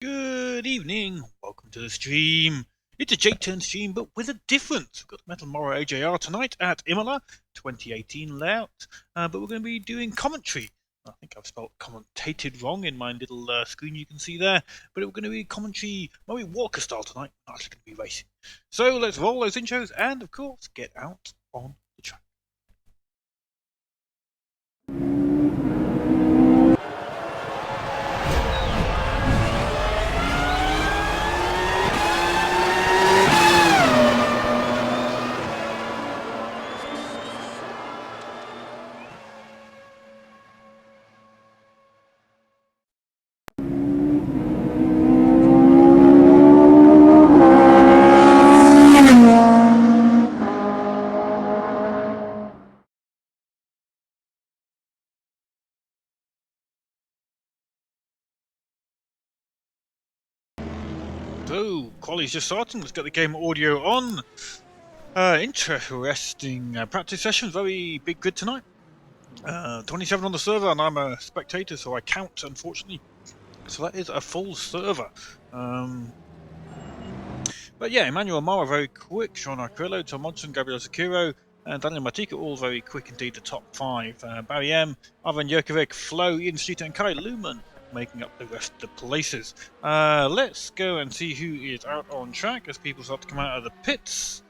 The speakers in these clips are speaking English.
Good evening, welcome to the stream. It's a J-turn stream, but with a difference. We've got MetalMoro AJR tonight at Imola, 2018 layout, but we're going to be doing commentary. I think I've spelled commentated wrong in my little screen you can see there, but we're going to be commentary, Murray Walker style tonight. Not actually going to be racing. So let's roll those intros and, of course, get out on the track. So, quality's just starting. Let's get the game audio on. Interesting practice session. Very big grid tonight. 27 on the server, and I'm a spectator, so I count, unfortunately. So that is a full server. But yeah, Emmanuel Mara very quick. Sean Arquillo, Tom Monson, Gabriel Sakiro, and Daniel Matika, all very quick indeed, the top 5. Barry M, Ivan Jurkovic, Flo, Ian Street and Kai Luman making up the rest of the places. Let's go and see who is out on track as people start to come out of the pits.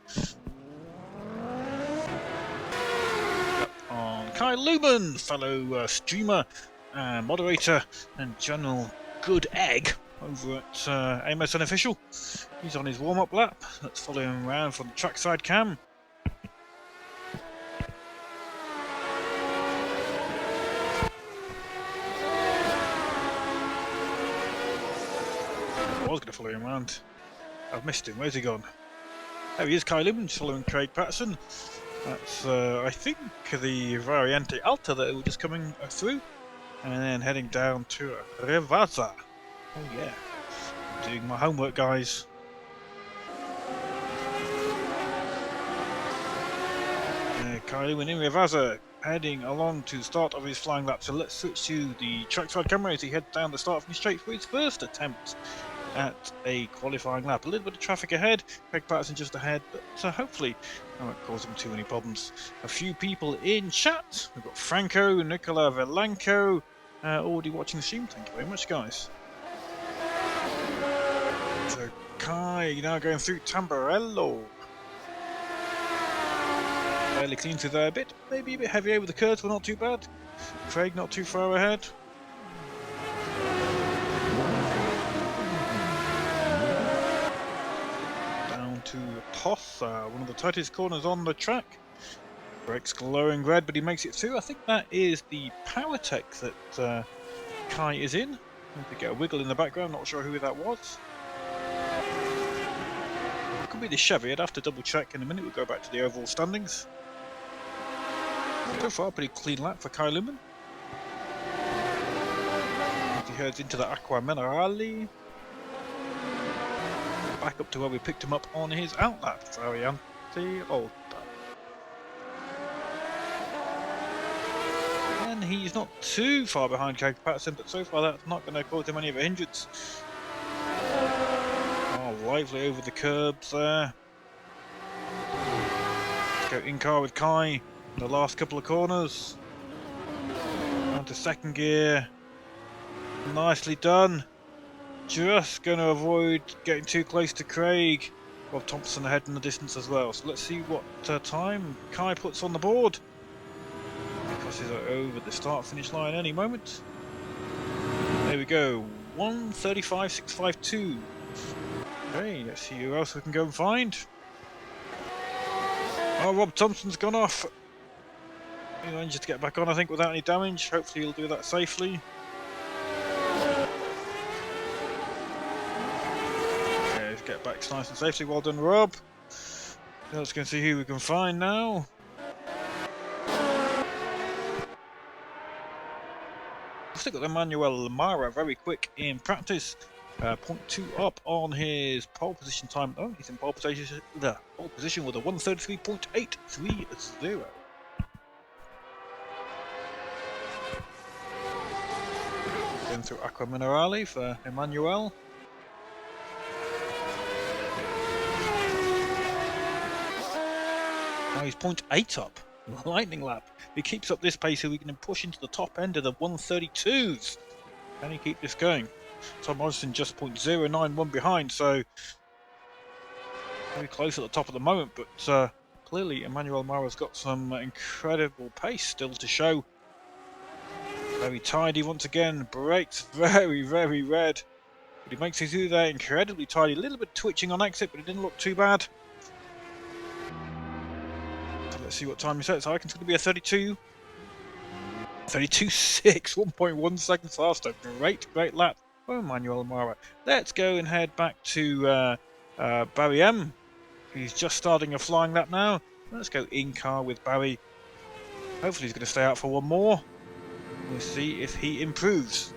Up on Kai Luman, fellow streamer, moderator and general good egg over at AMSUnofficial. He's on his warm-up lap. Let's follow him around from the trackside cam. I was going to follow him around. I've missed him. Where's he gone? There he is, Kai Luman, following Craig Patterson. That's, I think, the Variante Alta that were just coming through. And then heading down to Revazza. Oh yeah, I'm doing my homework, guys. Kai Luman in Revazza, heading along to the start of his flying lap. So let's switch to the trackside camera as he heads down the start of his straight for his first attempt at a qualifying lap. A little bit of traffic ahead, Craig Patterson just ahead, but hopefully that won't cause him too many problems. A few people in chat. We've got Franco, Nicola Velanco, already watching the stream. Thank you very much, guys. So Kai now going through Tamburello. Fairly clean through there a bit, maybe a bit heavy over the curves, but not too bad. Craig not too far ahead. Down to Possa, one of the tightest corners on the track. Craig's glowing red, but he makes it through. I think that is the PowerTech that Kai is in. We get a wiggle in the background, not sure who that was. It could be the Chevy, I'd have to double check in a minute. We'll go back to the overall standings. So far, pretty clean lap for Kai Luman. He heads into the Acqua Minerale. Back up to where we picked him up on his outlap, Variante Alta. And he's not too far behind Craig Patterson, but so far that's not going to cause him any of a hindrance. Oh, lively over the curbs there. Let's go in car with Kai. The last couple of corners. On to second gear. Nicely done. Just going to avoid getting too close to Craig. Rob Thompson ahead in the distance as well. So let's see what time Kai puts on the board. He crosses over the start finish line any moment. There we go. 1:35.652. Okay, let's see who else we can go and find. Oh, Rob Thompson's gone off. He manages to get back on, I think, without any damage. Hopefully he'll do that safely. Okay, let's get back nice and safely. Well done, Rob. Let's go and see who we can find now. We've still got Emmanuel Lamara, very quick in practice. 0.2 up on his pole position time. Oh, he's in pole position with a 1:33.830. Going through Acqua Minerale for Emmanuel. Now he's 0.8 up. Lightning lap. If he keeps up this pace, we can push into the top end of the 1:32s. Can he keep this going? Tom Morrison just 0.091 behind, so very close at the top at the moment, but clearly Emmanuel Mara's got some incredible pace still to show. Very tidy once again, brakes very, very red, but he makes it through there incredibly tidy. A little bit twitching on exit, but it didn't look too bad. So let's see what time he sets. I reckon it's going to be a 32. 32.6, 1.1 seconds faster. Great lap. Oh, Emmanuel Mara. Let's go and head back to Barry M. He's just starting a flying lap now. Let's go in car with Barry. Hopefully he's going to stay out for one more. We'll see if he improves.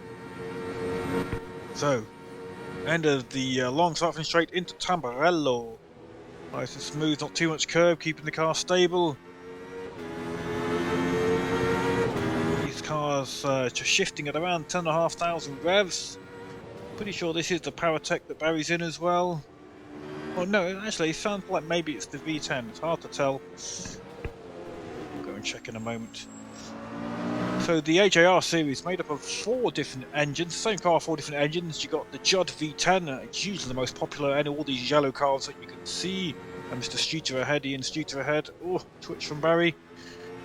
So, end of the long start finish straight into Tamburello. Nice and smooth, not too much curve, keeping the car stable. These cars just shifting at around 10,500 revs. Pretty sure this is the PowerTech that Barry's in as well. Oh no, actually it sounds like maybe it's the V10, it's hard to tell. check in a moment. So the AJR series made up of 4 different engines, same car, 4 different engines. You got the Judd V10, it's usually the most popular, and all these yellow cars that you can see. And Mr. Stuter ahead, Ian Stuter ahead. Oh, twitch from Barry.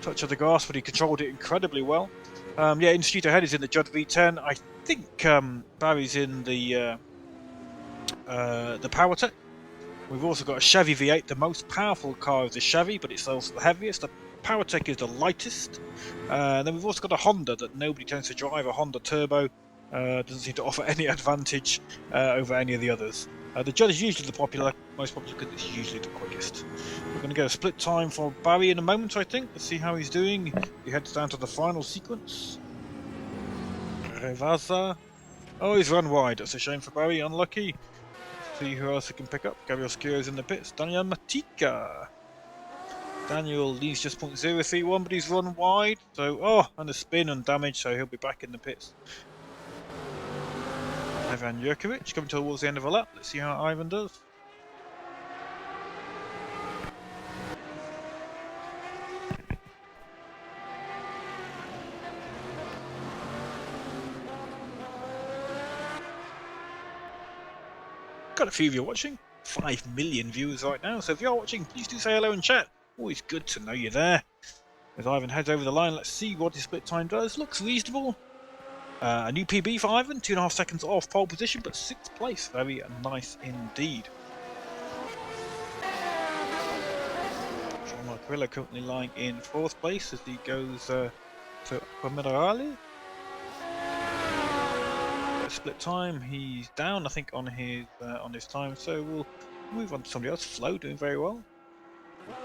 Touch of the gas, but he controlled it incredibly well. Yeah, Ian Stuter ahead is in the Judd V10. I think Barry's in the PowerTech. We've also got a Chevy V8. The most powerful car is the Chevy, but it's also the heaviest. The PowerTech is the lightest. Then we've also got a Honda that nobody tends to drive, a Honda Turbo. Doesn't seem to offer any advantage over any of the others. The Judd is usually the most popular because it's usually the quickest. We're going to get a split time for Barry in a moment, I think. Let's see how he's doing. He heads down to the final sequence. Revaza. Oh, he's run wide. That's a shame for Barry. Unlucky. Let's see who else he can pick up. Gabriel Skiro's in the pits. Daniel Matika. Daniel leads just 0.031, but he's run wide. So, and a spin and damage, so he'll be back in the pits. Ivan Jurkovic coming towards the end of a lap. Let's see how Ivan does. Got a few of you watching. 5 million viewers right now, so if you're watching, please do say hello in chat. Always good to know you're there. As Ivan heads over the line, let's see what his split time does. Looks reasonable. A new PB for Ivan, 2.5 seconds off pole position, but 6th place. Very nice indeed. Jean-Marc Carrillo currently lying in 4th place as he goes to Minerali. Split time, he's down, I think, on his time, so we'll move on to somebody else. Flo doing very well.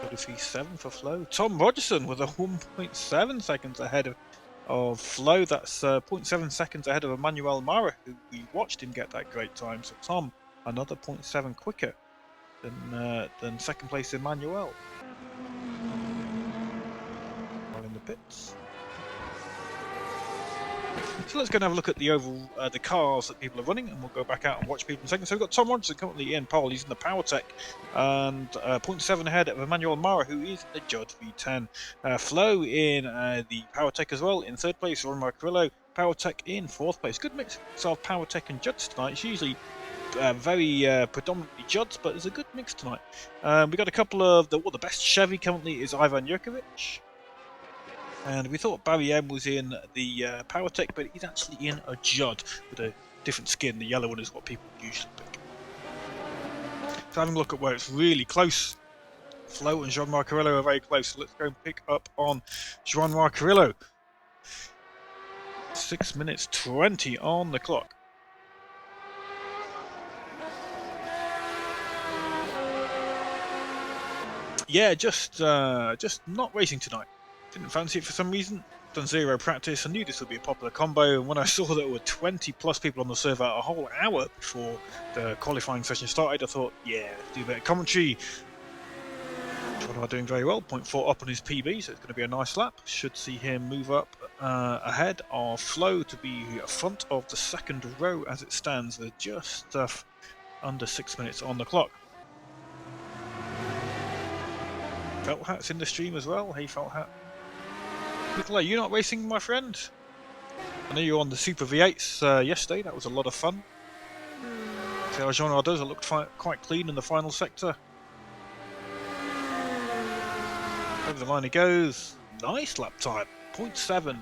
33.7 for Flo. Tom Rogerson with a 1.7 seconds ahead of Flo. That's 0.7 seconds ahead of Emmanuel Mara, who we watched him get that great time. So Tom, another 0.7 quicker than second place Emmanuel. While in the pits. So let's go and have a look at the overall the cars that people are running, and we'll go back out and watch people in a second. So we've got Tom Rogerson currently in pole. He's in the PowerTech, and 0.7 ahead of Emmanuel Mara, who is in the Judd V10. Flo in the PowerTech as well, in 3rd place. Jean-Marc Carrillo, PowerTech in 4th place. Good mix of PowerTech and Judds tonight. It's usually very predominantly Judds, but there's a good mix tonight. We've got a couple of the best Chevy currently is Ivan Jurkovic. And we thought Barry M was in the PowerTech, but he's actually in a Judd with a different skin. The yellow one is what people usually pick. So having a look at where it's really close. Flo and Jean-Marc Carrillo are very close. So let's go and pick up on Jean-Marc Carrillo. 6 minutes 20 on the clock. Yeah, just not racing tonight. Didn't fancy it for some reason. Done 0 practice. I knew this would be a popular combo, and when I saw that there were 20 plus people on the server a whole hour before the qualifying session started, I thought, yeah, do a bit of commentary. John doing very well, 0.4 up on his PB, so it's going to be a nice lap. Should see him move up ahead of Flo to be front of the 2nd row as it stands with just under 6 minutes on the clock. Felt Hat's in the stream as well. Hey, Felt Hat. Nikolai, you not racing, my friend? I know you were on the Super V8s yesterday. That was a lot of fun. See how Jean does. It looked quite clean in the final sector. Over the line he goes. Nice lap time. 0.7.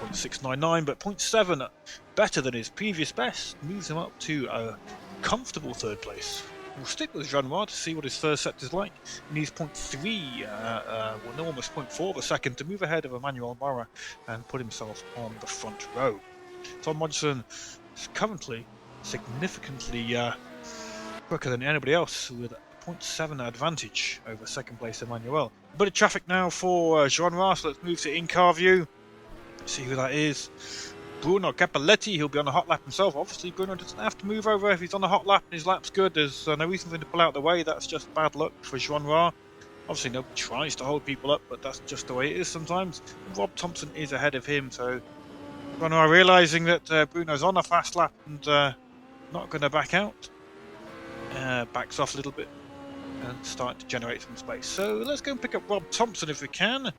0.699, but 0.7 better than his previous best. Moves him up to a comfortable 3rd place. We'll stick with Jean-Marc to see what his first sector is like. He needs 0.3, almost 0.4 of a second to move ahead of Emmanuel Mara and put himself on the front row. Tom Rogerson is currently significantly quicker than anybody else with a 0.7 advantage over second place Emmanuel. A bit of traffic now for Jean-Marc, so let's move to in-car view. See who that is. Bruno Cappelletti, he'll be on a hot lap himself. Obviously, Bruno doesn't have to move over if he's on a hot lap and his lap's good. There's no reason for him to pull out the way. That's just bad luck for Jean-Marc. Obviously, nobody tries to hold people up, but that's just the way it is sometimes. Rob Thompson is ahead of him, so Jean-Marc realising that Bruno's on a fast lap and not going to back out. Backs off a little bit and start to generate some space. So let's go and pick up Rob Thompson if we can.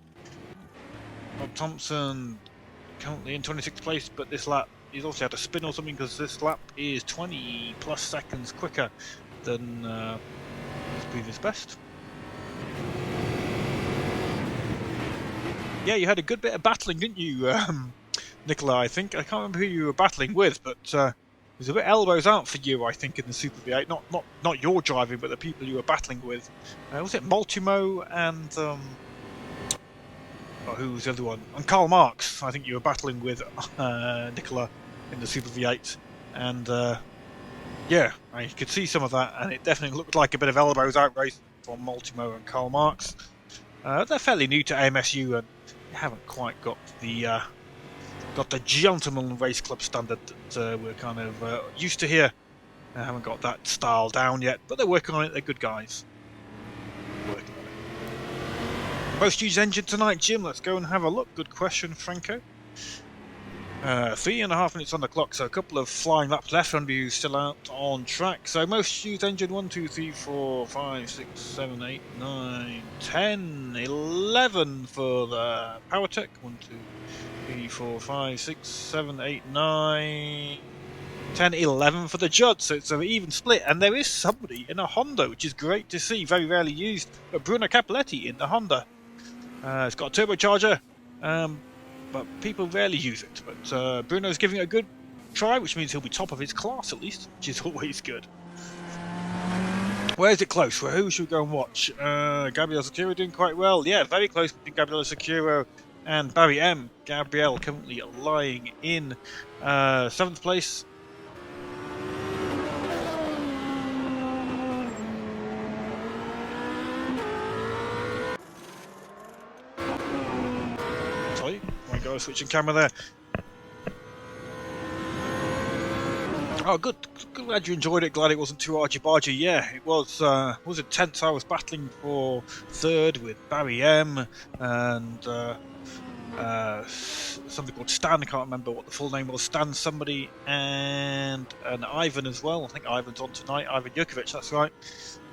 Rob Thompson currently in 26th place, but this lap he's also had a spin or something because this lap is 20 plus seconds quicker than his previous best. Yeah, you had a good bit of battling, didn't you, Nicola? I think I can't remember who you were battling with, but it was a bit elbows out for you, I think, in the Super V8. Not your driving, but the people you were battling with. Was it Multimo and who was the other one? And Karl Marx, I think you were battling with Nicola in the Super V8, and yeah, I could see some of that, and it definitely looked like a bit of elbows out race from Multimo and Karl Marx. They're fairly new to AMSU and haven't quite got the gentleman race club standard that we're kind of used to here. They haven't got that style down yet, but they're working on it. They're good guys. Working on it. Most used engine tonight, Jim. Let's go and have a look. Good question, Franco. 3.5 minutes on the clock, so a couple of flying laps left under you still out on track. So most used engine 1, 2, 3, 4, 5, 6, 7, 8, 9, 10, 11 for the PowerTech. 1, 2, 3, 4, 5, 6, 7, 8, 9, 10, 11 for the Judd. So it's an even split, and there is somebody in a Honda, which is great to see. Very rarely used, but Bruno Capoletti in the Honda. It's got a turbocharger. But people rarely use it. But Bruno's giving it a good try, which means he'll be top of his class at least, which is always good. Where is it close? Well, who should we go and watch? Gabriel Securo doing quite well. Yeah, very close between Gabriel Securo and Barry M. Gabriel currently lying in 7th place. Go switching camera there. Oh, good. Glad you enjoyed it. Glad it wasn't too argy-bargy. Yeah, it was intense. I was battling for 3rd with Barry M and somebody called Stan. I can't remember what the full name was. Stan somebody and Ivan as well. I think Ivan's on tonight. Ivan Jukovic, that's right.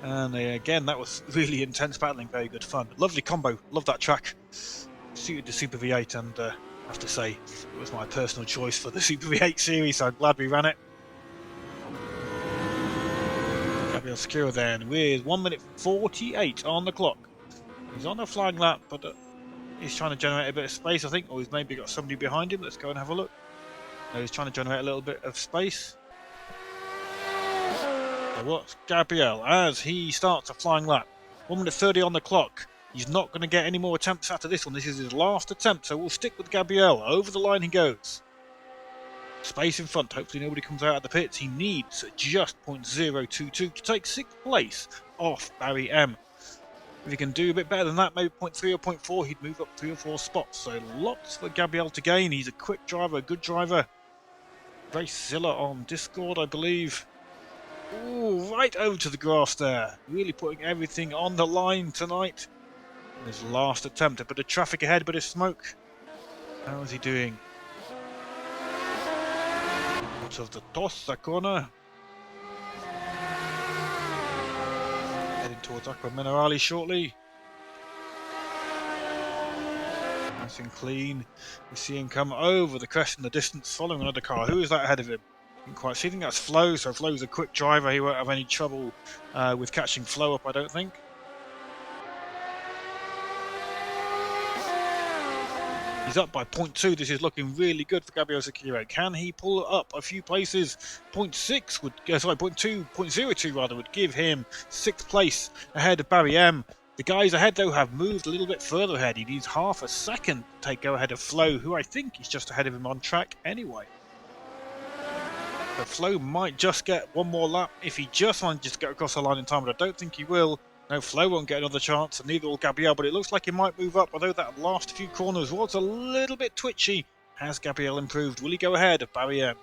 And again, that was really intense battling. Very good fun. Lovely combo. Love that track. Suited the Super V8, and I have to say it was my personal choice for the Super V8 series, so I'm glad we ran it. Gabriel Securo then with 1 minute 48 on the clock. He's on a flying lap, but he's trying to generate a bit of space, I think, or he's maybe got somebody behind him. Let's go and have a look. No, he's trying to generate a little bit of space. So what's Gabriel as he starts a flying lap? 1 minute 30 on the clock. He's not going to get any more attempts after this one. This is his last attempt, so we'll stick with Gabriel. Over the line he goes. Space in front. Hopefully nobody comes out of the pits. He needs just 0.022 to take 6th place off Barry M. If he can do a bit better than that, maybe 0.3 or 0.4, he'd move up 3 or 4 spots. So lots for Gabriel to gain. He's a quick driver, a good driver. RaceZilla on Discord, I believe. Ooh, right over to the grass there. Really putting everything on the line tonight. His last attempt. A bit of traffic ahead, a bit of smoke. How is he doing? Out of the Tossa corner. Heading towards Aqua Minerale shortly. Nice and clean. We see him come over the crest in the distance, following another car. Who is that ahead of him? Didn't quite see. I think that's Flo. So Flo's a quick driver. He won't have any trouble with catching Flo up, I don't think. He's up by 0.2. This is looking really good for Gabriel Securo. Can he pull up a few places? 0.6 would, sorry, 0.02 rather, would give him 6th place ahead of Barry M. The guys ahead though have moved a little bit further ahead. He needs half a second to take go ahead of Flo, who I think is just ahead of him on track anyway. So Flo might just get one more lap if he just manages to get across the line in time, but I don't think he will. No, Flo won't get another chance, and neither will Gabriel, but it looks like he might move up, although that last few corners was a little bit twitchy. Has Gabriel improved? Will he go ahead of Barry M?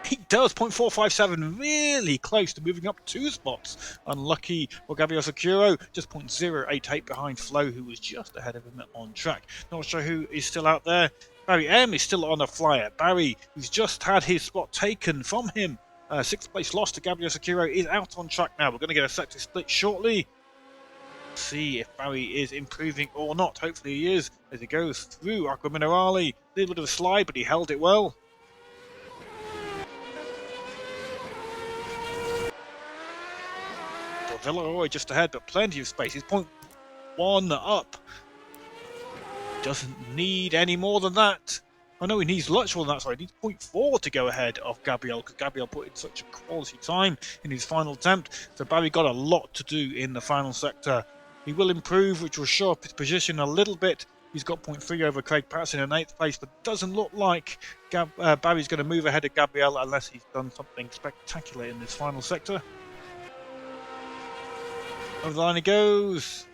He does, 0.457, really close to moving up 2 spots. Unlucky for Gabriel Securo, just 0.088 behind Flo, who was just ahead of him on track. Not sure who is still out there. Barry M is still on a flyer. Barry, who's just had his spot taken from him. 6th place loss to Gabriel Securo, is out on track now. We're going to get a sector split shortly. see if Barry is improving or not. Hopefully he is as he goes through Aqua Minerale. A little bit of a slide, but he held it well. Villeroy just ahead, but plenty of space. He's 0.1 up. Doesn't need any more than that. I know he needs much more than that, sorry. He needs 0.4 to go ahead of Gabriel, because Gabriel put in such a quality time in his final attempt. So Barry got a lot to do in the final sector. He will improve, which will show up his position a little bit. He's got 0.3 over Craig Patterson in 8th place, but it doesn't look like Barry's going to move ahead of Gabriel unless he's done something spectacular in this final sector. Over the line he goes.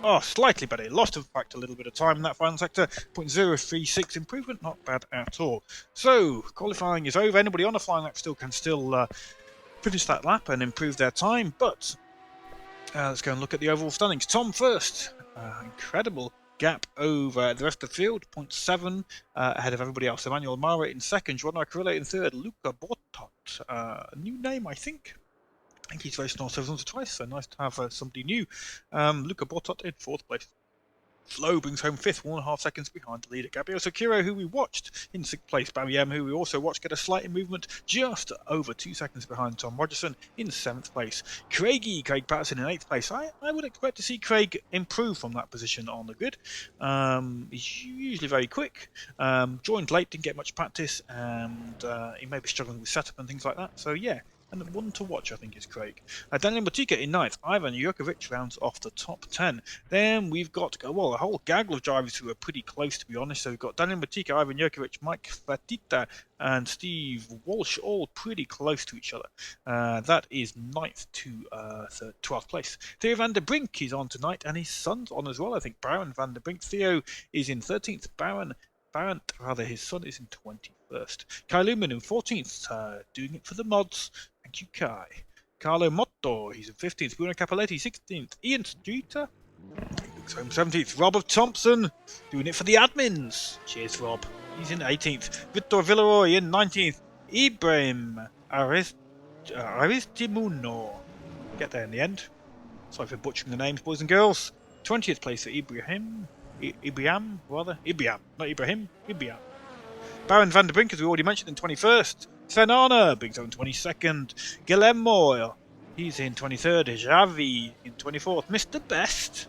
Oh, slightly better. He lost, in fact, a little bit of time in that final sector. 0.036 improvement, not bad at all. So, qualifying is over. Anybody on a flying lap can still finish that lap and improve their time. But let's go and look at the overall standings. Tom first. Incredible gap over the rest of the field. 0.7 ahead of everybody else. Emmanuel Mara in second. Juan Carrillo in third. Luca Bortot. A new name, I think. I think he's raced North once or twice, so nice to have somebody new. Luca Bortot in 4th place. Flo brings home 5th, 1.5 seconds behind the leader. Gabriel Sakiro, who we watched in 6th place. Barry M, who we also watched get a slight improvement, just over 2 seconds behind Tom Rogerson in 7th place. Craig Patterson in 8th place. I would expect to see Craig improve from that position on the grid. He's usually very quick. Joined late, didn't get much practice, and he may be struggling with setup and things like that. So yeah. And one to watch, I think, is Craig. Daniel Matika in 9th. Ivan Jurkovic rounds off the top 10. Then we've got, well, a whole gaggle of drivers who are pretty close, to be honest. So we've got Daniel Matika, Ivan Jurkovic, Mike Fatita, and Steve Walsh, all pretty close to each other. That is 9th to 12th place. Theo van der Brink is on tonight, and his son's on as well, I think. Baron van der Brink. Theo is in 13th. His son is in 21st. Kai Lumen in 14th, doing it for the mods. Thank you, Kai. Carlo Motto, he's in 15th. Bruno Capoletti, 16th. Ian Streeter, looks home 17th. Rob of Thompson, doing it for the admins. Cheers, Rob. He's in 18th. Victor Villeroy in 19th. Ibrahim Aristimuno. Get there in the end. Sorry for butchering the names, boys and girls. 20th place for Ibrahim. Baron van der Brink, as we already mentioned, in 21st. Senana brings home 22nd. Guillermo, he's in 23rd. Javi in 24th. Mr. Best,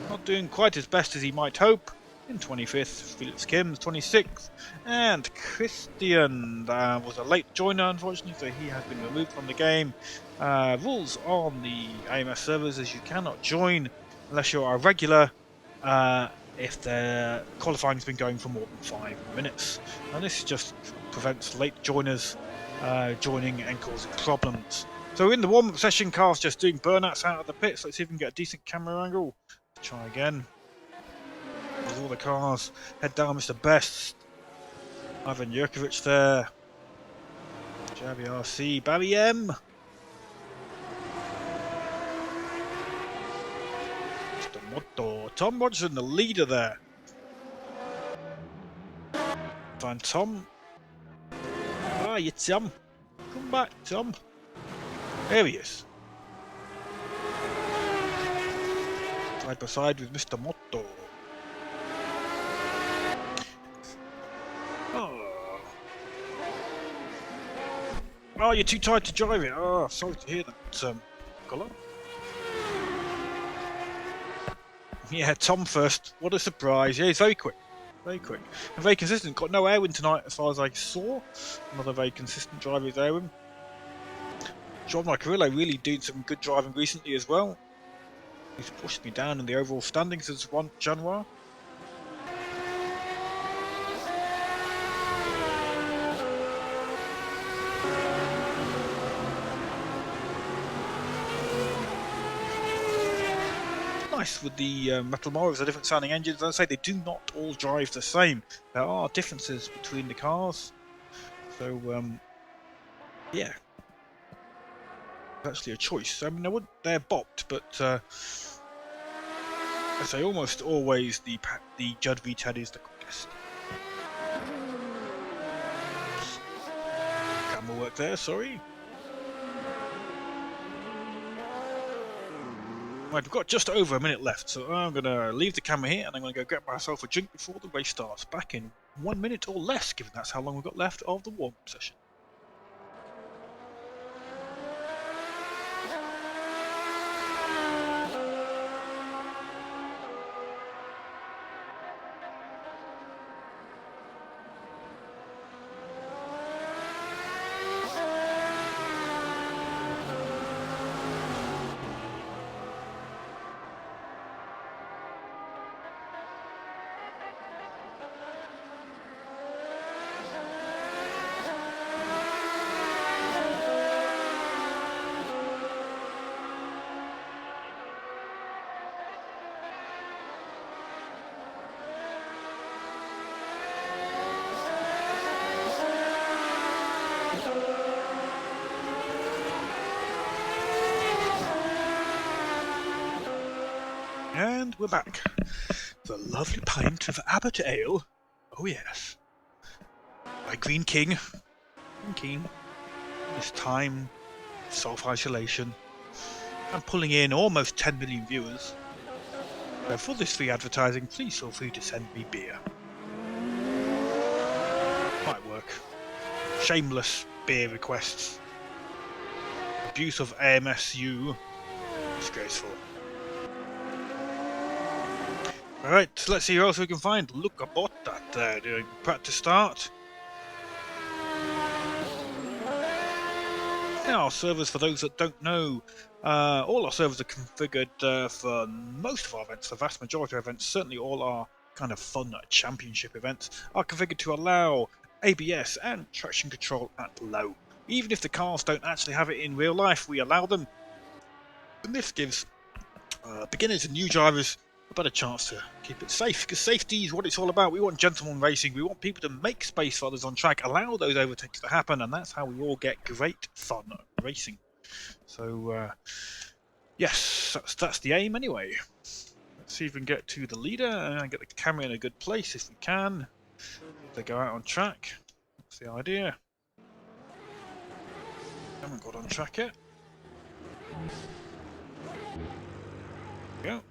not doing quite as best as he might hope, in 25th. Felix Kim's 26th. And Christian was a late joiner, unfortunately, so he has been removed from the game. Rules on the AMS servers is you cannot join unless you're a regular. If the qualifying's been going for more than 5 minutes. And this just prevents late joiners joining and causing problems. So in the warm-up session, cars just doing burnouts out of the pits. Let's see if we can get a decent camera angle. Try again. There's all the cars. Head down, Mr. Best. Ivan Jurkovic there. Javi RC. Barry M. Motto. Tom Rogerson, the leader there. Find Tom. Ah, you Tom. Come back, Tom. There he is. Side by side with Mr. Motto. Oh, you're too tired to drive it. Oh, sorry to hear that, Colour. Yeah, Tom first. What a surprise. Yeah, he's very quick. Very quick. And very consistent. Got no airwind tonight as far as I saw. Another very consistent driver with airwind. John Carrillo really doing some good driving recently as well. He's pushed me down in the overall standings as January. With the MetalMoro, a different sounding engines. As I say, they do not all drive the same. There are differences between the cars. So, yeah. It's actually a choice. I mean, they're bopped, but I say almost always the Judd V10 is the quickest. Camera work there, sorry. Right, we've got just over a minute left, so I'm going to leave the camera here and I'm going to go get myself a drink before the race starts. Back in 1 minute or less, given that's how long we've got left of the warm-up session. And we're back. The lovely pint of Abbott Ale. Oh yes. By Green King. Green King. This time, self-isolation. I'm pulling in almost 10 million viewers. So for this free advertising, please feel free to send me beer. Might work. Shameless beer requests. Abuse of AMSU. Disgraceful. Alright, so let's see who else we can find. Look about that there, doing practice start. Now, our servers, for those that don't know, all our servers are configured for most of our events, the vast majority of events, certainly all our kind of fun championship events, are configured to allow ABS and traction control at low. Even if the cars don't actually have it in real life, we allow them. And this gives beginners and new drivers a better chance to keep it safe, because safety is what it's all about. We want gentlemen racing, we want people to make space for others on track, allow those overtakes to happen, and that's how we all get great fun racing. So yes, that's the aim anyway. Let's see if we can get to the leader and get the camera in a good place if we can. If they go out on track, that's the idea. Haven't got on track yet. There we go.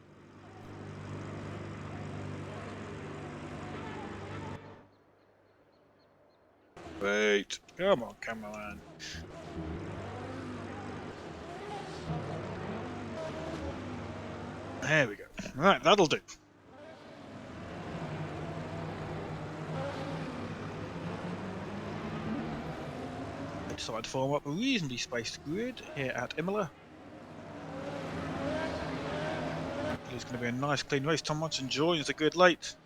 Wait, come on, cameraman. There we go. Right, that'll do. I decided to form up a reasonably spaced grid here at Imola. It's going to be a nice clean race. Tom Munson joins the grid late.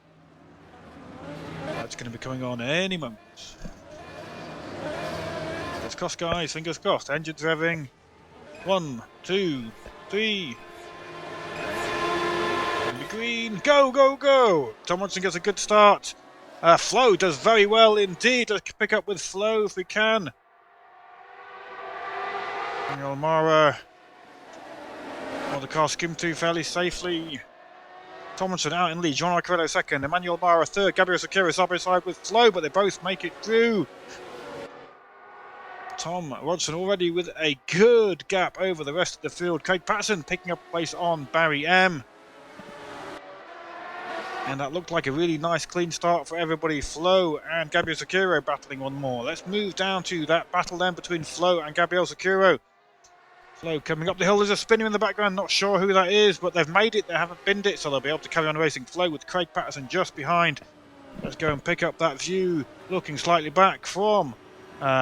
It's going to be coming on any moment. Fingers crossed, guys, fingers crossed. Engines revving. 1, 2, 3. Green. Go, go, go! Tom Munson gets a good start. Flo does very well indeed. Let's pick up with Flo if we can. Daniel Mara. Well, the car skimmed through fairly safely. Tomlinson out in lead, John Arcavello second, Emmanuel Mara third, Gabriel Sakira side by side with Flo, but they both make it through. Tom Rodson already with a good gap over the rest of the field. Craig Patterson picking up a place on Barry M. And that looked like a really nice clean start for everybody. Flo and Gabriel Sakiro battling one more. Let's move down to that battle then between Flo and Gabriel Sakiro. Flo coming up the hill, there's a spinner in the background, not sure who that is, but they've made it, they haven't binned it, so they'll be able to carry on racing. Flo with Craig Patterson just behind. Let's go and pick up that view, looking slightly back from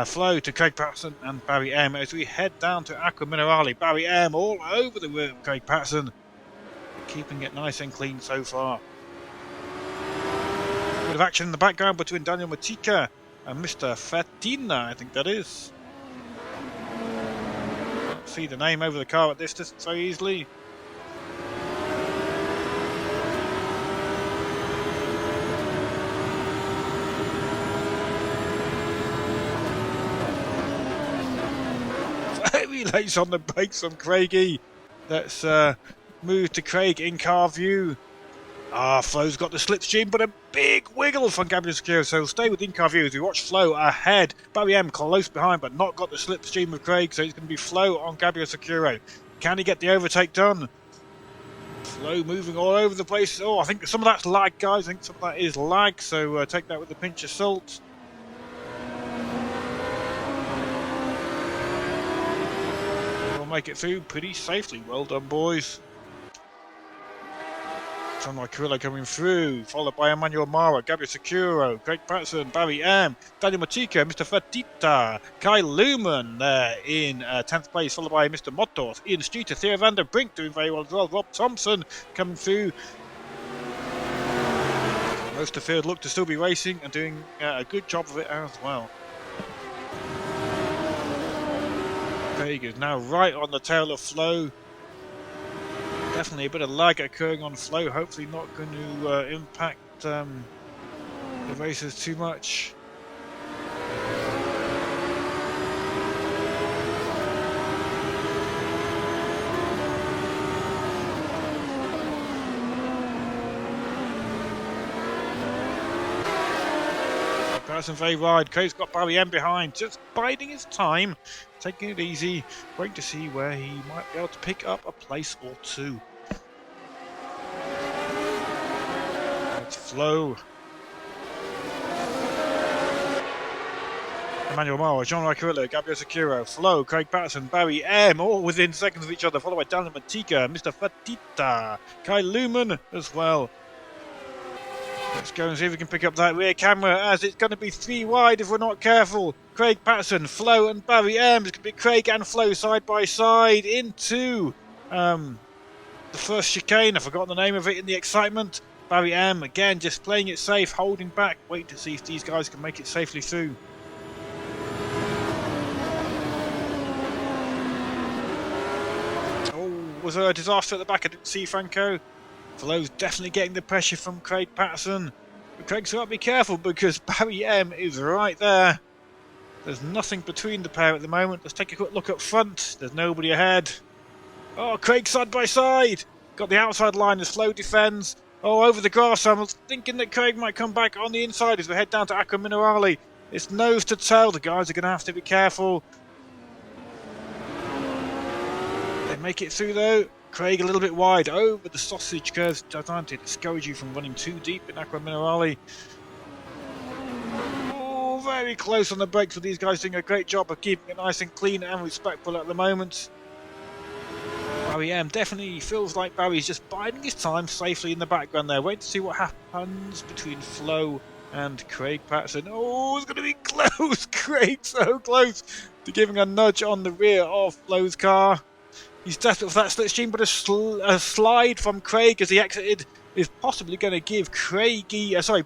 Flo to Craig Patterson and Barry M as we head down to Aqua Minerale. Barry M all over the room, Craig Patterson, keeping it nice and clean so far. A bit of action in the background between Daniel Matika and Mr. Fatina, I think that is. See the name over the car at this distance so easily. Very late on the brakes from Craigie. Let's move to Craig in car view. Flo's got the slipstream, but a big wiggle from Gabriel Sakiro, so we'll stay with in-car view as we watch Flo ahead. Barry M close behind, but not got the slipstream of Craig, so it's going to be Flo on Gabriel Sakiro. Can he get the overtake done? Flow moving all over the place. Oh, I think some of that's lag, guys. I think some of that is lag, so take that with a pinch of salt. We'll make it through pretty safely. Well done, boys. Sound like Carrillo coming through, followed by Emmanuel Mara, Gabriel Securo, Craig Patterson, Barry M, Daniel Matika, Mr. Fatita, Kai Luman there in 10th place, followed by Mr. Motos, Ian Streeter, Theo van der Brink doing very well as well, Rob Thompson coming through. Most of the field look to still be racing and doing a good job of it as well. Craig is now right on the tail of Flow. Definitely a bit of lag occurring on Flow, hopefully not going to impact the racers too much. Patterson very wide, Craig's got Barry M behind, just biding his time, taking it easy, waiting to see where he might be able to pick up a place or two. It's Flow. Emmanuel Mara, Jean Carrillo, Gabriel Securo, Flow, Craig Patterson, Barry M, all within seconds of each other, followed by Daniel Matika, Mr. Fatita, Kai Luman as well. Let's go and see if we can pick up that rear camera, as it's going to be 3 wide if we're not careful. Craig Patterson, Flow and Barry M. It's going to be Craig and Flow side by side into the first chicane. I've forgotten the name of it in the excitement. Barry M again just playing it safe, holding back, waiting to see if these guys can make it safely through. Oh, was there a disaster at the back? I didn't see Franco. Flow's definitely getting the pressure from Craig Patterson. But Craig's got to be careful because Barry M is right there. There's nothing between the pair at the moment. Let's take a quick look up front. There's nobody ahead. Oh, Craig side by side. Got the outside line as Flow defends. Oh, over the grass. I was thinking that Craig might come back on the inside as we head down to Acqua Minerale. It's nose to tail. The guys are going to have to be careful. They make it through though. Craig a little bit wide over the sausage curves, designed to discourage you from running too deep in Acqua Minerale. Oh, very close on the brakes, with these guys doing a great job of keeping it nice and clean and respectful at the moment. Barry M definitely feels like Barry's just biding his time safely in the background there, waiting to see what happens between Flow and Craig Patterson. Oh, it's going to be close! Craig so close to giving a nudge on the rear of Flow's car. He's desperate for that slipstream, but a slide from Craig as he exited is possibly going to give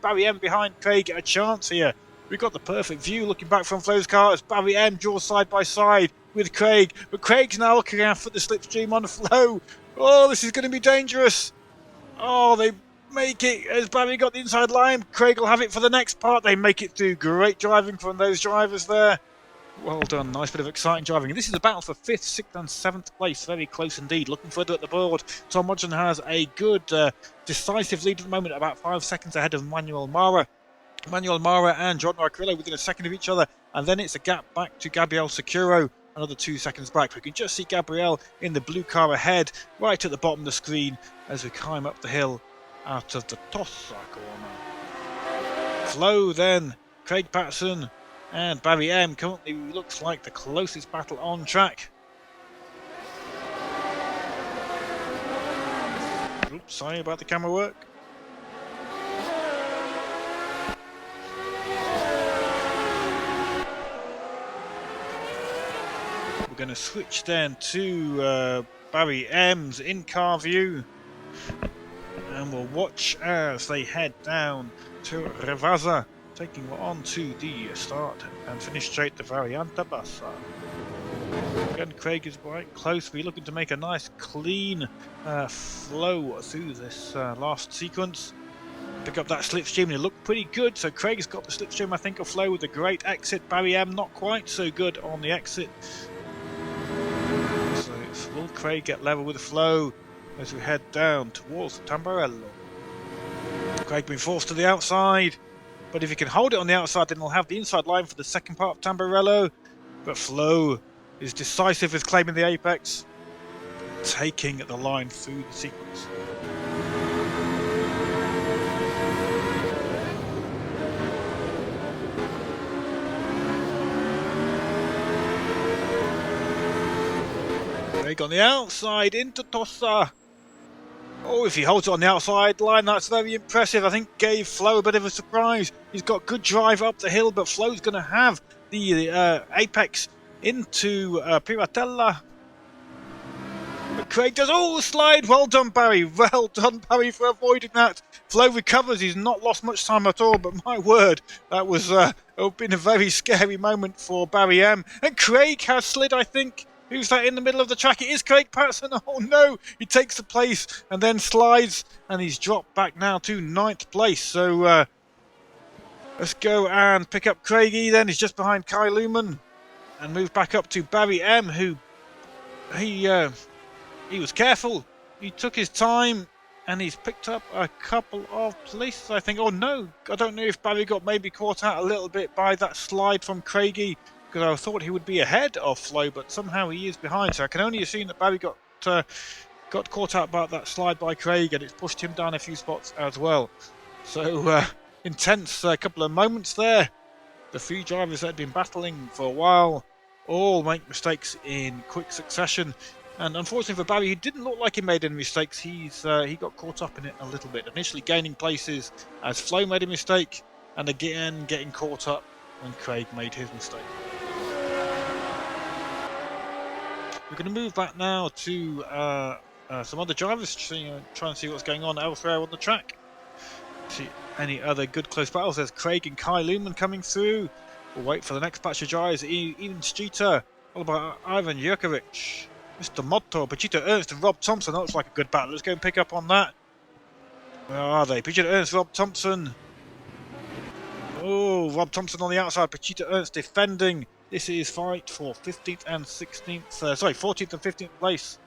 Barry M behind Craig a chance here. We've got the perfect view looking back from Flow's car as Barry M draws side by side with Craig, but Craig's now looking out for the slipstream on Flow. Oh, this is going to be dangerous. Oh, they make it as Barry got the inside line. Craig will have it for the next part. They make it through. Great driving from those drivers there. Well done, nice bit of exciting driving. This is a battle for 5th, 6th and 7th place, very close indeed. Looking further at the board, Tom Hodgson has a good decisive lead at the moment, about 5 seconds ahead of Emmanuel Mara. Emmanuel Mara and John Carrillo within a second of each other, and then it's a gap back to Gabriel Securo, another 2 seconds back. We can just see Gabriel in the blue car ahead, right at the bottom of the screen as we climb up the hill out of the Tossa corner. Flow then, Craig Patterson and Barry M currently looks like the closest battle on track. Oops, sorry about the camera work. We're going to switch then to Barry M's in-car view, and we'll watch as they head down to Revasa, taking on to the start and finish straight to Variante Bassa. Again, Craig is quite close. We're looking to make a nice clean flow through this last sequence. Pick up that slipstream and it looked pretty good. So Craig's got the slipstream, I think, of Flow with a great exit. Barry M not quite so good on the exit. So will Craig get level with the Flow as we head down towards Tamburello? Craig being forced to the outside. But if he can hold it on the outside, then he'll have the inside line for the second part of Tamburello. But Flow is decisive with claiming the apex. taking the line through the sequence. Craig on the outside into Tossa. Oh, if he holds it on the outside line, that's very impressive. I think gave Flo a bit of a surprise. He's got good drive up the hill, but Flo's going to have the apex into Piratella. But Craig does, oh, slide. Well done, Barry. Well done, Barry, for avoiding that. Flo recovers. He's not lost much time at all, but my word, that was been a very scary moment for Barry M. And Craig has slid, I think. Who's that in the middle of the track? It is Craig Patterson. Oh no, he takes the place and then slides, and he's dropped back now to 9th place. So let's go and pick up Craigie then. He's just behind Kai Luman and move back up to Barry M, who he was careful. He took his time and he's picked up a couple of places, I think. Oh no, I don't know if Barry got maybe caught out a little bit by that slide from Craigie, because I thought he would be ahead of Flo, but somehow he is behind. So I can only assume that Barry got caught out by that slide by Craig, and it's pushed him down a few spots as well. So intense couple of moments there. The three drivers that had been battling for a while all make mistakes in quick succession. And unfortunately for Barry, he didn't look like he made any mistakes. He got caught up in it a little bit. Initially gaining places as Flo made a mistake, and again getting caught up when Craig made his mistake. We're going to move back now to some other drivers, try and see what's going on elsewhere on the track. See any other good close battles. There's Craig and Kai Luman coming through. We'll wait for the next batch of drivers. Ian Streeter, what about Ivan Jurkovic, Mr. Motto, Pachito Ernst and Rob Thompson. That looks like a good battle. Let's go and pick up on that. Where are they? Pachito Ernst, Rob Thompson. Oh, Rob Thompson on the outside. Pachito Ernst defending. This is fight for 15th and 16th. 14th and 15th place.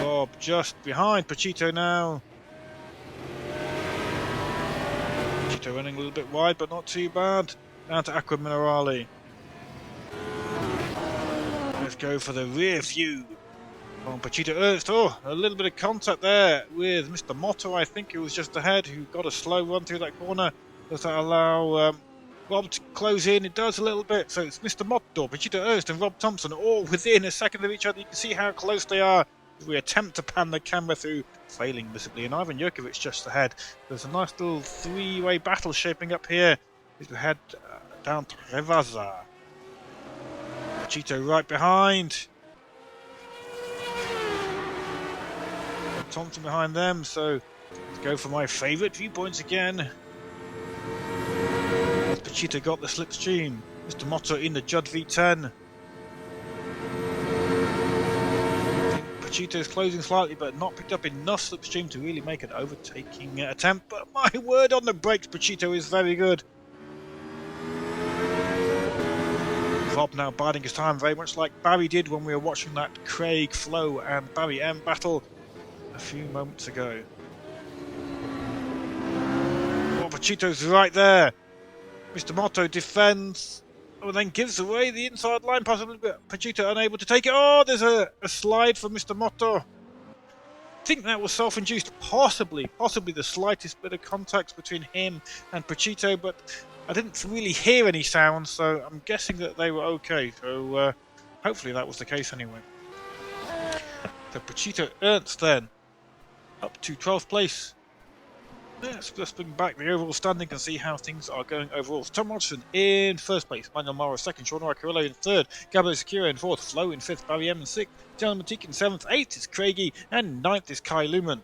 Rob just behind Pachito now. Pachito running a little bit wide, but not too bad. Down to Aqua Minerale. Let's go for the rear view on Pachito Ernst. Oh, a little bit of contact there with Mr. Motto, I think, who was just ahead, who got a slow run through that corner. Does that allow Rob to close in? It does a little bit. So it's Mr. Motto, Pachito Ernst and Rob Thompson all within a second of each other. You can see how close they are as we attempt to pan the camera through, failing visibly. And Ivan Jurkovic just ahead. There's a nice little three-way battle shaping up here as we head down to Revaza. Pachito right behind. Thompson behind them, so let's go for my favourite viewpoints again. Pachito got the slipstream. Mr. Motto in the Judd V10. Pachito's closing slightly, but not picked up enough slipstream to really make an overtaking attempt. But my word, on the brakes, Pachito is very good. Rob now biding his time, very much like Barry did when we were watching that Craig, Flo and Barry M battle a few moments ago. Oh, Pachito's right there. Mr. Motto defends, and then gives away the inside line possibly, but Pachito unable to take it. Oh, there's a slide for Mr. Motto. I think that was self-induced, possibly the slightest bit of contact between him and Pachito, but I didn't really hear any sounds, so I'm guessing that they were okay. So hopefully that was the case anyway. So Pachito Ernst then up to 12th place. Let's bring back the overall standing and see how things are going overall. Tom Rodson in first place, MetalMoro second, Sean Carrillo in third, Gabo Secura in fourth, Flo in fifth, Barry M in sixth, John Matique in seventh, eighth is Craigie, and ninth is Kai Luman.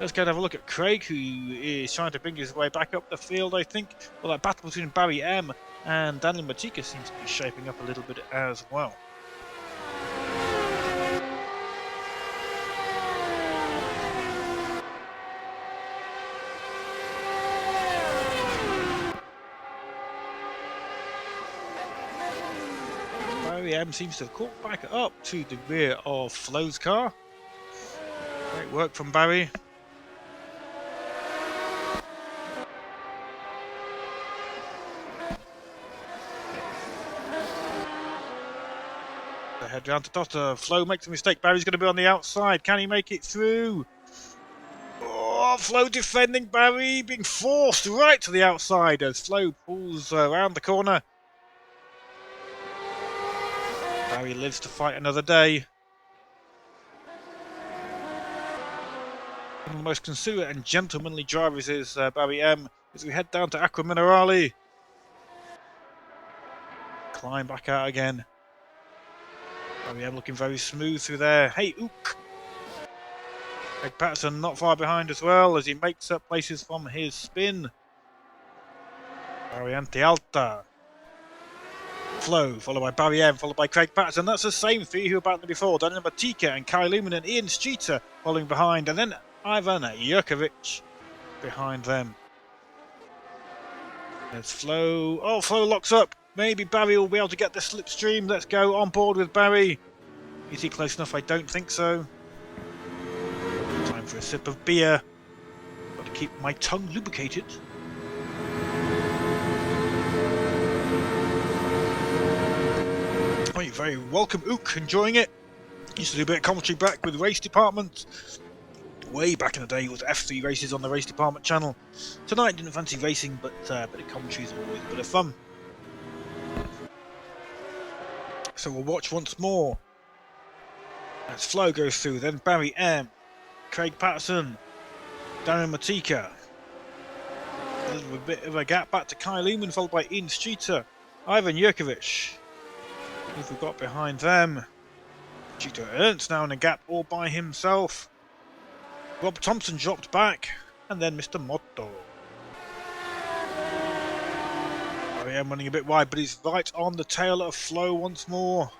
Let's go and have a look at Craig, who is trying to bring his way back up the field, I think. Well, that battle between Barry M and Daniel Matika seems to be shaping up a little bit as well. Barry M seems to have caught back up to the rear of Flo's car. Great work from Barry. Head round to Dotter. Flo makes a mistake. Barry's going to be on the outside. Can he make it through? Oh, Flo defending Barry, being forced right to the outside as Flo pulls around the corner. Barry lives to fight another day. One of the most considerate and gentlemanly drivers is Barry M. As we head down to Acqua Minerale. Climb back out again. Barry M looking very smooth through there. Hey, ook! Greg Patterson not far behind as well as he makes up places from his spin. Variante Alta. Flo, followed by Barry M, followed by Craig Patterson. That's the same three who were battling before. Daniel Matika and Kai Lumen and Ian Streeter following behind. And then Ivan Jurkovic behind them. There's Flo. Oh, Flo locks up. Maybe Barry will be able to get the slipstream. Let's go on board with Barry. Is he close enough? I don't think so. Time for a sip of beer. Got to keep my tongue lubricated. Oh, you're very welcome, Ook. Enjoying it. Used to do a bit of commentary back with Race Department. Way back in the day, it was F3 races on the Race Department channel. Tonight, didn't fancy racing, but a bit of commentary is always a bit of fun. So we'll watch once more. As Flo goes through, then Barry M, Craig Patterson, Darren Matika. A little bit of a gap back to Kai Lumen, followed by Ian Streeter, Ivan Jurkovic. Who have we got behind them? Chito Ernst now in a gap all by himself. Rob Thompson dropped back, and then Mr. Motto. I am running a bit wide, but he's right on the tail of Flo once more.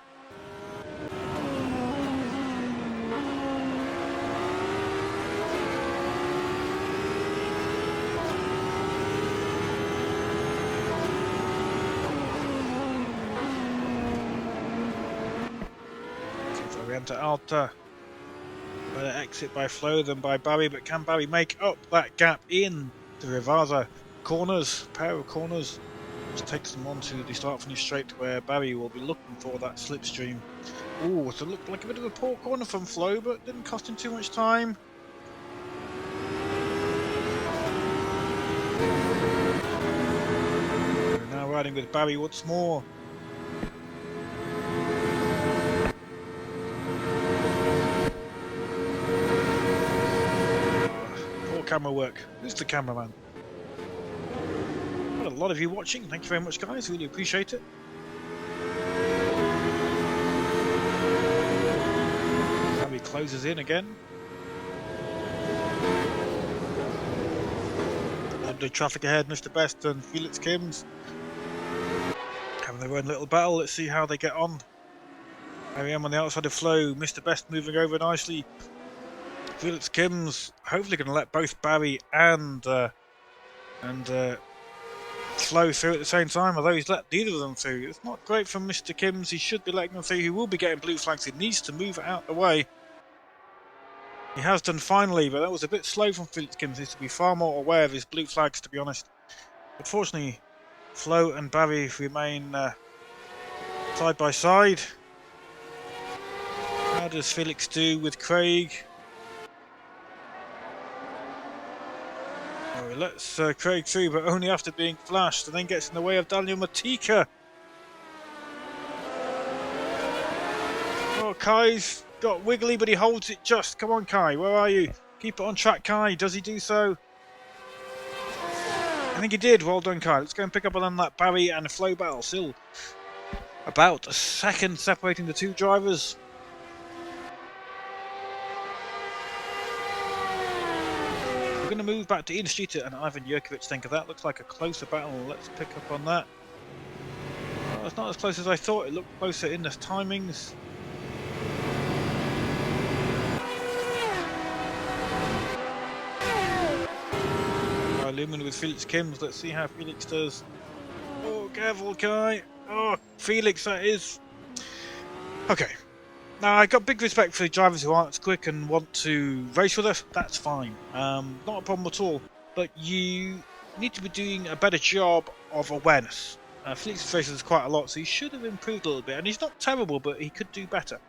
Variante Alta. Better exit by Flo than by Barry, but can Barry make up that gap in the Rivasa corners? Pair of corners. Just takes them on to the start-finish straight where Barry will be looking for that slipstream. Ooh, so it looked like a bit of a poor corner from Flo, but didn't cost him too much time. We're now riding with Barry once more. Poor camera work. Who's the cameraman? A lot of you watching. Thank you very much, guys. Really appreciate it. Barry closes in again. Under traffic ahead, Mr. Best and Felix Kims having their own little battle. Let's see how they get on. Here I am on the outside of Flo. Mr. Best moving over nicely. Felix Kims hopefully going to let both Barry and Flo through at the same time, although he's let neither of them through. It's not great from Mr. Kims. He should be letting them through. He will be getting blue flags. He needs to move out the way. He has done finally, but that was a bit slow from Felix Kims. He needs to be far more aware of his blue flags, to be honest. Unfortunately, Flo and Barry remain side by side. How does Felix do with Craig? Lets Craig through, but only after being flashed, and then gets in the way of Daniel Matika. Oh, Kai's got wiggly, but he holds it just. Come on, Kai, where are you? Keep it on track, Kai. Does he do so? I think he did. Well done, Kai. Let's go and pick up on that Barry and Flo battle. Still about a second separating the two drivers. We're going to move back to Ian Streeter and Ivan Jurkovic then, because that looks like a closer battle. Let's pick up on that. Well, it's not as close as I thought. It looked closer in the timings. Lumen with Felix Kims. Let's see how Felix does. Oh, careful, Kai. Oh, Felix, that is. Okay. Now, I got big respect for the drivers who aren't as quick and want to race with us. That's fine. Not a problem at all. But you need to be doing a better job of awareness. Felix races quite a lot, so he should have improved a little bit. And he's not terrible, but he could do better.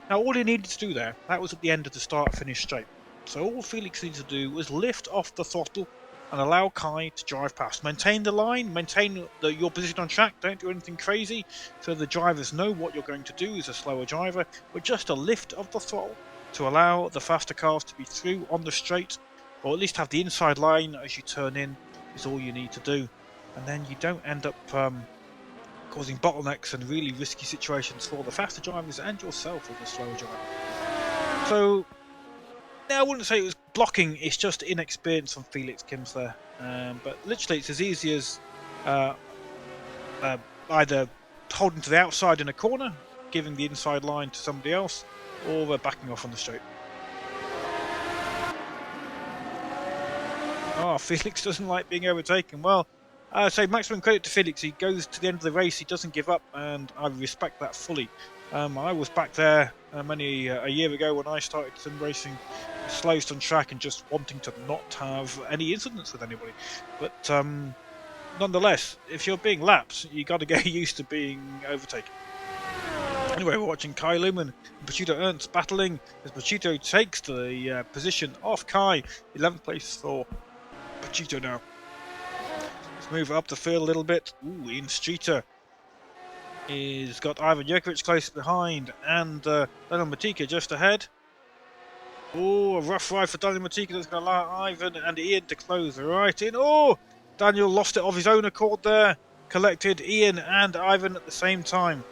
Now, all he needed to do there, that was at the end of the start-finish straight. So all Felix needed to do was lift off the throttle and allow Kai to drive past. Maintain the line, maintain your position on track, don't do anything crazy, so the drivers know what you're going to do as a slower driver, but just a lift of the throttle to allow the faster cars to be through on the straight, or at least have the inside line as you turn in, is all you need to do. And then you don't end up causing bottlenecks and really risky situations for the faster drivers and yourself as a slower driver. So, now I wouldn't say it was blocking, it's just inexperience from Felix Kims there. But literally it's as easy as either holding to the outside in a corner, giving the inside line to somebody else, or backing off on the straight. Oh, Felix doesn't like being overtaken. Well, I say maximum credit to Felix. He goes to the end of the race, he doesn't give up, and I respect that fully. I was back there many a year ago when I started sim racing, slowest on track and just wanting to not have any incidents with anybody. But nonetheless, if you're being lapped, you got to get used to being overtaken. Anyway, we're watching Kai Lumen and Pachito Ernst battling as Pachito takes the position off Kai. 11th place for Pachito now. Let's move up the field a little bit. Ooh, Ian Streeter is got Ivan Jurkovic close behind, and Daniel Matika just ahead. Oh, a rough ride for Daniel Matika that's going to allow Ivan and Ian to close right in. Oh, Daniel lost it of his own accord there. Collected Ian and Ivan at the same time.